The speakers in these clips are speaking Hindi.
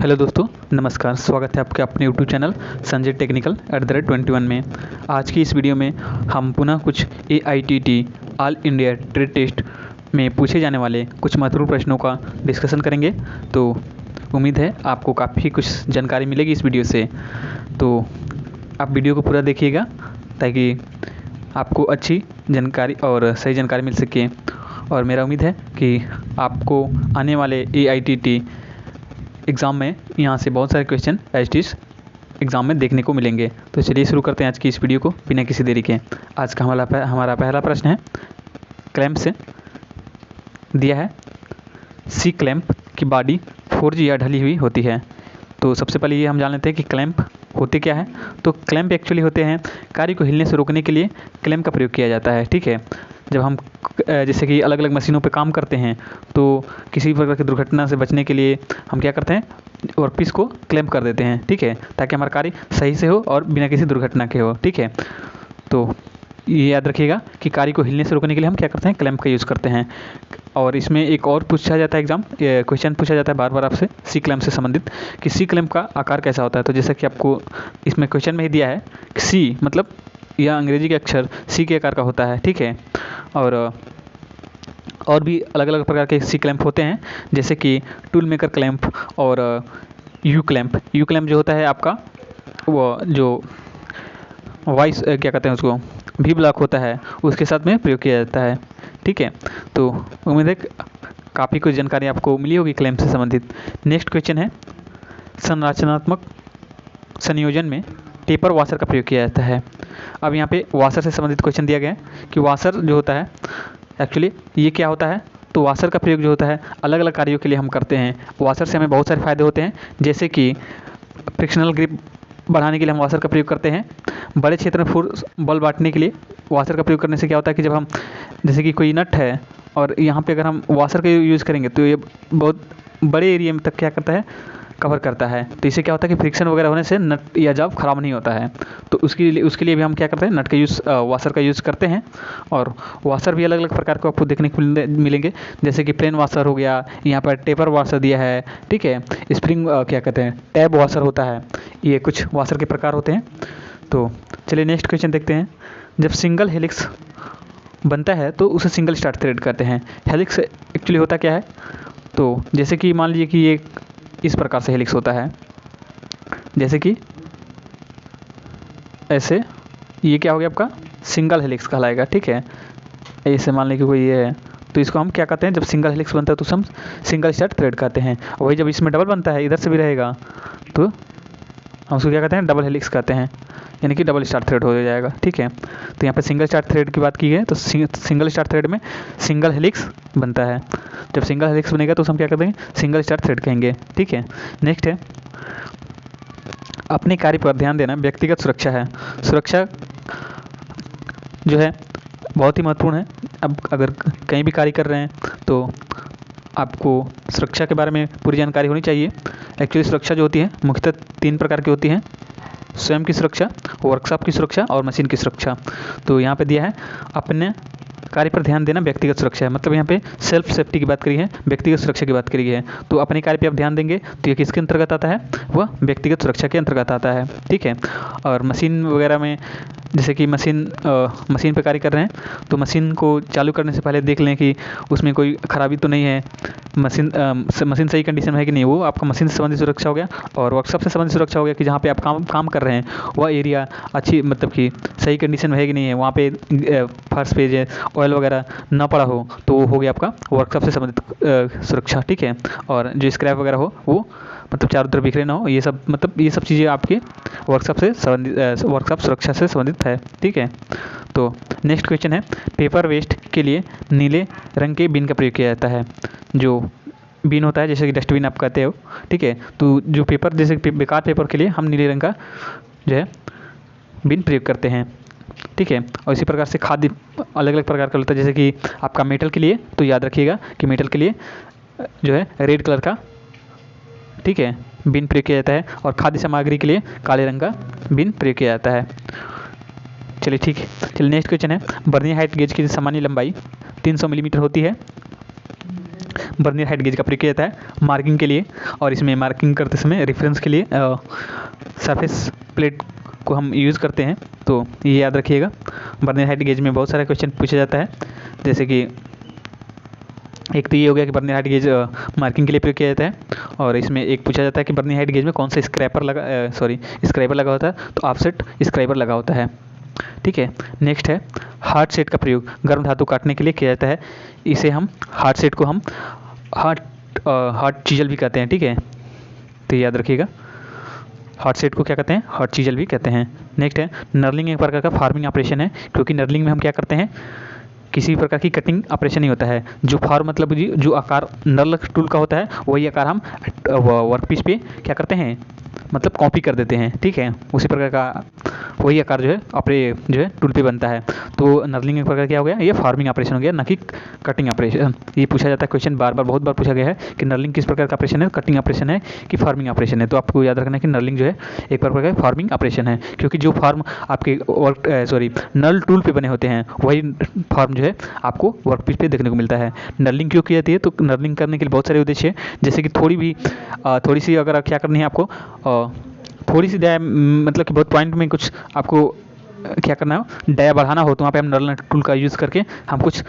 हेलो दोस्तों, नमस्कार। स्वागत है आपके अपने यूट्यूब चैनल संजय टेक्निकल @21 में। आज की इस वीडियो में हम पुनः कुछ AITT all India trade test में पूछे जाने वाले कुछ महत्वपूर्ण प्रश्नों का डिस्कशन करेंगे। तो उम्मीद है आपको काफ़ी कुछ जानकारी मिलेगी इस वीडियो से। तो आप वीडियो को पूरा देखिएगा ताकि आपको अच्छी जानकारी और सही जानकारी मिल सके। और मेरा उम्मीद है कि आपको आने वाले AITT एग्ज़ाम में यहाँ से बहुत सारे क्वेश्चन एच एग्ज़ाम में देखने को मिलेंगे। तो चलिए शुरू करते हैं आज की इस वीडियो को बिना किसी देरी के। आज का हमारा पहला प्रश्न है, क्लैंप से दिया है सी क्लैंप की बॉडी 4G या ढली हुई होती है। तो सबसे पहले ये हम जान लेते हैं कि क्लैंप होते क्या है। तो क्लैंप एक्चुअली होते हैं कार्य को हिलने से रोकने के लिए क्लैंप का प्रयोग किया जाता है। ठीक है, जब हम जैसे कि अलग अलग मशीनों पे काम करते हैं तो किसी प्रकार की दुर्घटना से बचने के लिए हम क्या करते हैं, वर्कपीस को क्लैंप कर देते हैं। ठीक है, ताकि हमारा कार्य सही से हो और बिना किसी दुर्घटना के हो। ठीक है, तो ये याद रखिएगा कि कार्य को हिलने से रोकने के लिए हम क्या करते हैं, क्लैंप का यूज़ करते हैं। और इसमें एक और पूछा जाता है क्वेश्चन पूछा जाता है बार बार आपसे सी क्लैंप से संबंधित कि सी क्लैंप का आकार कैसा होता है। तो जैसा कि आपको इसमें क्वेश्चन में ही दिया है, सी मतलब यह अंग्रेजी के अक्षर सी के आकार का होता है। ठीक है, और भी अलग अलग प्रकार के सी क्लैंप होते हैं, जैसे कि टूल मेकर क्लैंप और यू क्लैंप जो होता है आपका, वो जो वॉइस क्या कहते हैं उसको, भी ब्लॉक होता है, उसके साथ में प्रयोग किया जाता है। ठीक है, तो उम्मीद है काफ़ी कुछ जानकारी आपको मिली होगी क्लैंप से संबंधित। नेक्स्ट क्वेश्चन है, संरचनात्मक संयोजन में टेपर वाशर का प्रयोग किया जाता है। अब यहाँ पे वाशर से संबंधित क्वेश्चन दिया गया है कि वाशर जो होता है एक्चुअली ये क्या होता है। तो वाशर का प्रयोग जो होता है अलग अलग कार्यों के लिए हम करते हैं। वाशर से हमें बहुत सारे फ़ायदे होते हैं, जैसे कि फ्रिक्शनल ग्रिप बढ़ाने के लिए हम वाशर का प्रयोग करते हैं। बड़े क्षेत्र में फोर्स बल बांटने के लिए वाशर का प्रयोग करने से क्या होता है कि जब हम जैसे कि कोई नट है और यहाँ पे अगर हम वाशर का यूज़ करेंगे तो ये बहुत बड़े एरिया में तक क्या करता है, कवर करता है। तो इससे क्या होता है कि फ्रिक्शन वगैरह होने से नट या जॉब ख़राब नहीं होता है। तो उसके लिए भी हम क्या करते हैं, नट का यूज़ वाशर का यूज़ करते हैं। और वाशर भी अलग अलग प्रकार को आपको देखने को मिलेंगे, जैसे कि प्लेन वाशर हो गया, यहाँ पर टेपर वाशर दिया है। ठीक है, स्प्रिंग क्या कहते हैं, टैब वाशर होता है। ये कुछ वाशर के प्रकार होते हैं। तो चलिए नेक्स्ट क्वेश्चन देखते हैं। जब सिंगल हेलिक्स बनता है तो उसे सिंगल स्टार्ट थ्रेड कहते हैं। हेलिक्स एक्चुअली होता क्या है, तो जैसे कि मान लीजिए कि ये इस प्रकार से हेलिक्स होता है, जैसे कि ऐसे, ये क्या हो गया आपका सिंगल हेलिक्स कहलाएगा। ठीक है, ऐसे मान लीजिए कि कोई ये है, तो इसको हम क्या कहते हैं, जब सिंगल हेलिक्स बनता है तो हम सिंगल स्टार्ट थ्रेड कहते हैं। और वही जब इसमें डबल बनता है, इधर से भी रहेगा, तो हम उसको क्या कहते हैं, डबल हेलिक्स कहते हैं, यानी कि डबल स्टार थ्रेड हो जाएगा। ठीक है, तो यहाँ पे सिंगल स्टार थ्रेड की बात की है, तो सिंगल स्टार थ्रेड में सिंगल हेलिक्स बनता है। जब सिंगल हेलिक्स बनेगा तो हम क्या कहते हैं, सिंगल स्टार थ्रेड कहेंगे। ठीक है, नेक्स्ट है, अपने कार्य पर ध्यान देना व्यक्तिगत सुरक्षा है। सुरक्षा जो है बहुत ही महत्वपूर्ण है। अब अगर कहीं भी कार्य कर रहे हैं तो आपको सुरक्षा के बारे में पूरी जानकारी होनी चाहिए। एक्चुअली सुरक्षा जो होती है मुख्यतः 3 प्रकार की होती है, स्वयं की सुरक्षा, वर्कशॉप की सुरक्षा और मशीन की सुरक्षा। तो यहाँ पे दिया है अपने कार्य पर ध्यान देना व्यक्तिगत सुरक्षा है, मतलब यहाँ पे सेल्फ सेफ्टी की बात करी है, व्यक्तिगत सुरक्षा की बात करी है। तो अपने कार्य पे आप ध्यान देंगे तो ये किसके अंतर्गत आता है, वह व्यक्तिगत सुरक्षा के अंतर्गत आता है। ठीक है, और मशीन वगैरह में जैसे कि मशीन पे कार्य कर रहे हैं तो मशीन को चालू करने से पहले देख लें कि उसमें कोई ख़राबी तो नहीं है, मशीन सही कंडीशन में है कि नहीं। वो आपका मशीन से संबंधित सुरक्षा हो गया। और वर्कशॉप से संबंधित सुरक्षा हो गया कि जहाँ पे आप काम कर रहे हैं वह एरिया अच्छी मतलब कि सही कंडीशन में है कि नहीं है, वहाँ पे फर्श पे जो ऑयल वगैरह ना पड़ा हो तो वो हो गया आपका वर्कशॉप से संबंधित सुरक्षा। ठीक है, और जो स्क्रैप वगैरह हो वो मतलब चारों तरफ बिखरे ना हो, ये सब चीज़ें आपके वर्कशॉप से संबंधित, वर्कशॉप सुरक्षा से संबंधित है। ठीक है, तो नेक्स्ट क्वेश्चन है, पेपर वेस्ट के लिए नीले रंग के बिन का प्रयोग किया जाता है। जो बिन होता है जैसे कि डस्टबिन आप कहते हो। ठीक है, तो जो पेपर जैसे बेकार पेपर के लिए हम नीले रंग का जो है बिन प्रयोग करते हैं। ठीक है, और इसी प्रकार से खाद्य अलग अलग प्रकार का होता है, जैसे कि आपका मेटल के लिए तो याद रखिएगा कि मेटल के लिए जो है रेड कलर का, ठीक है, बिन प्रयोग किया जाता है। और खाद्य सामग्री के लिए काले रंग का बिन प्रयोग किया जाता है। चलिए ठीक है, चलिए नेक्स्ट क्वेश्चन है, बर्नियर हाइट गेज की सामान्य लंबाई 300 मिलीमीटर होती है। बर्नियर हाइट गेज का प्रयोग किया जाता है मार्किंग के लिए, और इसमें मार्किंग करते समय रेफरेंस के लिए सरफेस प्लेट को हम यूज़ करते हैं। तो ये याद रखिएगा। बर्नियर हाइट गेज में बहुत सारा क्वेश्चन पूछा जाता है, जैसे कि एक तो ये हो गया कि बर्नियर हाइट गेज मार्किंग के लिए प्रयोग किया जाता है, और इसमें एक पूछा जाता है कि बर्नियर हाइट गेज में कौन सा स्क्रैपर लगा होता है, तो ऑफसेट स्क्रैपर लगा होता है। ठीक है, नेक्स्ट है हार्ड सेट का प्रयोग गर्म धातु काटने के लिए किया जाता है। इसे हम हार्ड सेट को हम हार्ड चीजल भी कहते हैं। ठीक है, तो याद रखिएगा, हार्ड सेट को क्या कहते हैं, हार्ड चीजल भी कहते हैं। नेक्स्ट है नर्लिंग एक प्रकार का फार्मिंग ऑपरेशन है, क्योंकि नर्लिंग में हम क्या करते हैं, किसी भी प्रकार की कटिंग ऑपरेशन नहीं होता है। जो फार्म मतलब जो आकार नर्ल टूल का होता है वही आकार हम वर्कपीस पे क्या करते हैं, मतलब कॉपी कर देते हैं। ठीक है, उसी प्रकार का वही आकार जो है टूल पे बनता है। तो नर्लिंग एक प्रकार क्या हो गया, ये फार्मिंग ऑपरेशन हो गया, ना कि कटिंग ऑपरेशन। ये पूछा जाता है क्वेश्चन, बहुत बार पूछा गया है कि नर्लिंग किस प्रकार का ऑपरेशन है, कटिंग ऑपरेशन है कि फार्मिंग ऑपरेशन है। तो आपको याद रखना है कि नर्लिंग जो है एक प्रकार का फार्मिंग ऑपरेशन है, क्योंकि जो फार्म आपके नल टूल पे बने होते हैं वही फार्म जो है आपको वर्कपीस पे देखने को मिलता है। नर्लिंग क्यों की जाती है, तो नर्लिंग करने के लिए बहुत सारे उद्देश्य है, जैसे कि थोड़ी सी अगर क्या करनी है आपको, थोड़ी सी डाया मतलब कि बहुत पॉइंट में कुछ आपको क्या करना है, डाया बढ़ाना हो, तो वहाँ पे हम नर्लिंग टूल का यूज़ करके हम कुछ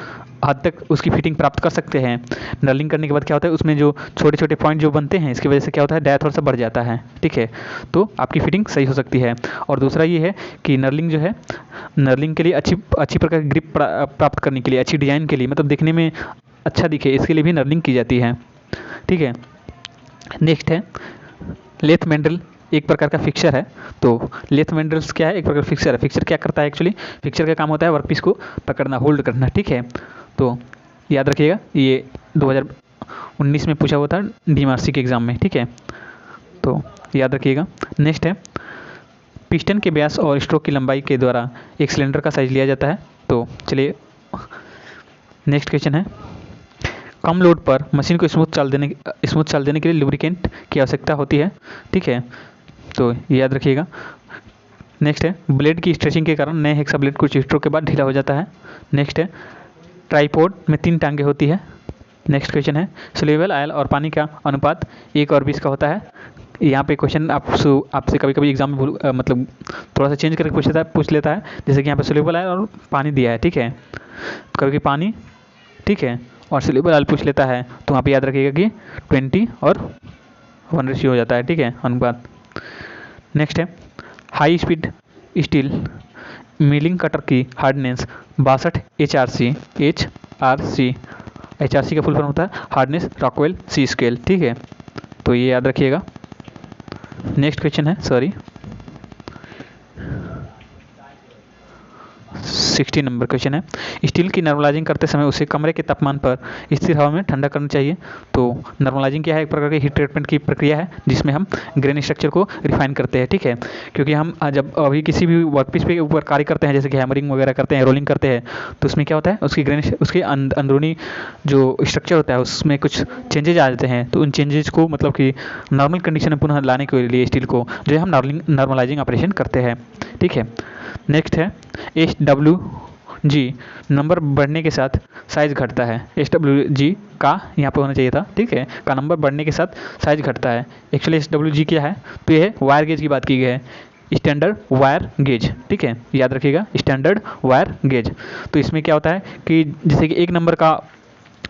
हद तक उसकी फिटिंग प्राप्त कर सकते हैं। नर्लिंग करने के बाद क्या होता है, उसमें जो छोटे छोटे पॉइंट जो बनते हैं, इसकी वजह से क्या होता है, डाया थोड़ा सा बढ़ जाता है। ठीक है, तो आपकी फिटिंग सही हो सकती है। और दूसरा ये है कि नर्लिंग जो है, नर्लिंग के लिए अच्छी प्रकार की ग्रिप प्राप्त करने के लिए, अच्छी डिजाइन के लिए, मतलब दिखने में अच्छा दिखे, इसके लिए भी नर्लिंग की जाती है। ठीक है, नेक्स्ट है लेथ मैंडल एक प्रकार का फिक्सर है। तो लेथ मैंडल्स क्या है, एक प्रकार फिक्सर है। फिक्सर क्या करता है, एक्चुअली फिक्सर का काम होता है वर्कपीस को पकड़ना, होल्ड करना। ठीक है, तो याद रखिएगा, ये 2019 में पूछा हुआ था DMRC के एग्ज़ाम में। ठीक है, तो याद रखिएगा। नेक्स्ट है पिस्टन के व्यास और स्ट्रोक की लंबाई के द्वारा एक सिलेंडर का साइज लिया जाता है। तो चलिए नेक्स्ट क्वेश्चन है, कम लोड पर मशीन को स्मूथ चाल देने के लिए लुब्रिकेंट की आवश्यकता होती है। ठीक है, तो याद रखिएगा। नेक्स्ट है ब्लेड की स्ट्रेचिंग के कारण नए हेक्सा ब्लेड कुछ स्ट्रोक के बाद ढीला हो जाता है। नेक्स्ट है ट्राइपॉड में 3 टांगे होती है। नेक्स्ट क्वेश्चन है सोल्यूबल ऑयल और पानी का अनुपात 1 और 20 का होता है। यहाँ पे क्वेश्चन आपसे कभी कभी एग्जाम में मतलब थोड़ा सा चेंज करके पूछ लेता है, जैसे कि यहाँ पे सोल्यूबल ऑयल और पानी दिया है। ठीक है, कभी पानी, ठीक है, और सोल्यूबल ऑयल पूछ लेता है, तो वहाँ पे याद रखिएगा कि 20 और 1 रेशियो हो जाता है। ठीक है, अनुपात। नेक्स्ट है high speed steel milling cutter की हार्डनेस 62 HRC का फुल फॉर्म होता है हार्डनेस रॉकवेल सी स्केल। ठीक है, तो ये याद रखिएगा। नेक्स्ट क्वेश्चन है 60 नंबर क्वेश्चन है, स्टील की नॉर्मलाइजिंग करते समय उसे कमरे के तापमान पर स्थिर हवा में ठंडा करना चाहिए। तो नॉर्मलाइजिंग क्या है, एक प्रकार की हीट ट्रीटमेंट की प्रक्रिया है जिसमें हम ग्रेन स्ट्रक्चर को रिफाइन करते हैं। ठीक है, क्योंकि हम जब अभी किसी भी वर्कपीस पे ऊपर कार्य करते हैं, जैसे कि हैमरिंग वगैरह करते हैं, रोलिंग करते हैं, तो उसमें क्या होता है, उसके अंदरूनी जो स्ट्रक्चर होता है उसमें कुछ चेंजेज आ जाते हैं। तो उन चेंजेज को मतलब कि नॉर्मल कंडीशन में पुनः लाने के लिए स्टील को जो है हम नॉर्मलाइजिंग ऑपरेशन करते हैं। ठीक है, नेक्स्ट है HWG नंबर बढ़ने के साथ साइज घटता है। HWG का यहाँ पे होना चाहिए था। ठीक है, का नंबर बढ़ने के साथ साइज घटता है। एक्चुअली HWG क्या है, तो ये वायर गेज की बात की गई है, स्टैंडर्ड वायर गेज। ठीक है, याद रखिएगा, स्टैंडर्ड वायर गेज। तो इसमें क्या होता है कि जैसे कि एक नंबर का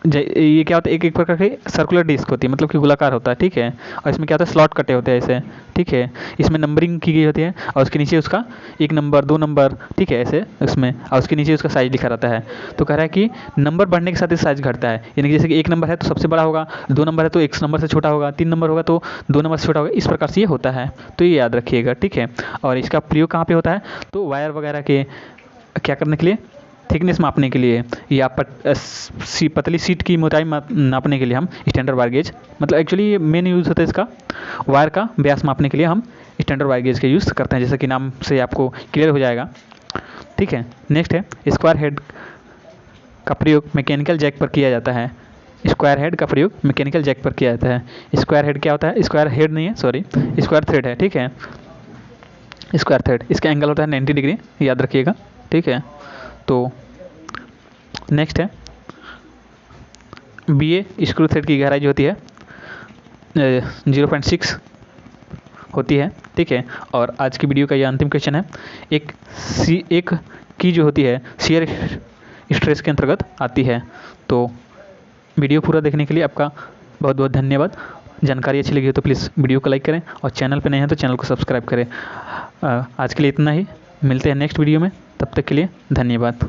ये क्या होता है, एक प्रकार की सर्कुलर डिस्क होती है, मतलब कि गोलाकार होता है। ठीक है, और इसमें क्या होता है, स्लॉट कटे होते हैं ऐसे। ठीक है, इसमें नंबरिंग की गई होती है और उसके नीचे उसका 1 नंबर 2 नंबर, ठीक है, ऐसे उसमें, और उसके नीचे उसका साइज लिखा रहता है। तो कह रहा है कि नंबर बढ़ने के साथ ही साइज घटता है, यानी कि जैसे कि 1 नंबर है तो सबसे बड़ा होगा, 2 नंबर है तो 1 नंबर से छोटा होगा, 3 नंबर होगा तो 2 नंबर से छोटा होगा, इस प्रकार से ये होता है। तो ये याद रखिएगा। ठीक है, और इसका प्रयोग कहाँ पर होता है, तो वायर वगैरह के क्या करने के लिए, थिकनेस मापने के लिए, या पतली सीट की मोटाई नापने के लिए हम स्टैंडर्ड वायर गेज, मतलब एक्चुअली ये मेन यूज़ होता है इसका, वायर का व्यास मापने के लिए हम स्टैंडर्ड वायर गेज का यूज़ करते हैं, जैसा कि नाम से आपको क्लियर हो जाएगा। ठीक है, नेक्स्ट है स्क्वायर हेड का प्रयोग मैकेनिकल जैक पर किया जाता है। स्क्वायर हेड का प्रयोग मैकेनिकल जैक पर किया जाता है। स्क्वायर हेड क्या होता है, स्क्वायर हेड नहीं है, सॉरी, स्क्वायर थ्रेड है। ठीक है, स्क्वायर थ्रेड, इसका एंगल होता है 90 डिग्री, याद रखिएगा। ठीक है, तो नेक्स्ट है BA स्क्रू थ्रेड की गहराई जो होती है 0.6 होती है, ठीक है। और आज की वीडियो का ये अंतिम क्वेश्चन है, एक की जो होती है शियर स्ट्रेस के अंतर्गत आती है। तो वीडियो पूरा देखने के लिए आपका बहुत बहुत धन्यवाद। जानकारी अच्छी लगी हो तो प्लीज़ वीडियो को लाइक करें और चैनल पे नए हैं तो चैनल को सब्सक्राइब करें। आज के लिए इतना ही, मिलते हैं नेक्स्ट वीडियो में, तब तक के लिए धन्यवाद।